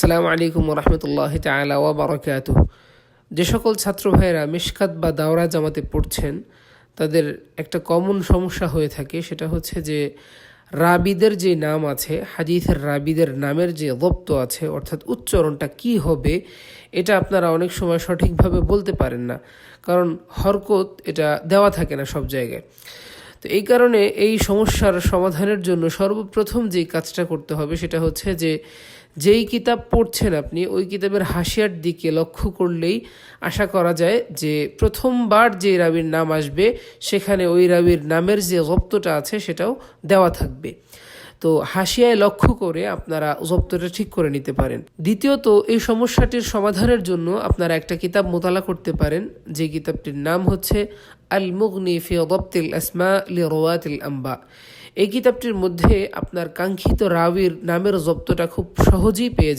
আসসালামু আলাইকুম রহমতুল্লাহ তাআলা ওয়া বারাকাতুহু। যে সকল ছাত্র ভাইয়েরা মিশকাত বা দাওরা জামাতে পড়ছেন তাদের একটা কমন সমস্যা হয়ে থাকে, সেটা হচ্ছে যে রাবিদের যে নাম আছে, হাদিসের রাবিদের নামের যে দপ্ত আছে অর্থাৎ উচ্চারণটা কি হবে এটা আপনারা অনেক সময় সঠিকভাবে বলতে পারেন না, কারণ হরকত এটা দেওয়া থাকে না সব জায়গায়। তো এই কারণে এই সমস্যার সমাধানের জন্য সর্বপ্রথম যেই কাজটা করতে হবে সেটা হচ্ছে যে যেই কিতাব পড়ছেন আপনি ওই কিতাবের হাসিয়ার দিকে লক্ষ্য করলেই আশা করা যায় যে প্রথমবার যে রাবির নাম আসবে সেখানে ওই রাবির নামের যে জব্তটা আছে সেটাও দেওয়া থাকবে। তো হাসিয়ায় লক্ষ্য করে আপনারা জব্তটা ঠিক করে নিতে পারেন। দ্বিতীয়ত, এই সমস্যাটির সমাধানের জন্য আপনারা একটা কিতাব মোতালা করতে পারেন, যে কিতাবটির নাম হচ্ছে আল মুগনি ফি দবতিল আসমা লি রওয়াতিল আম্বা। এই কিতাবটির মধ্যে আপনার কাঙ্ক্ষিত রাবির নামের জব্তটা খুব সহজেই পেয়ে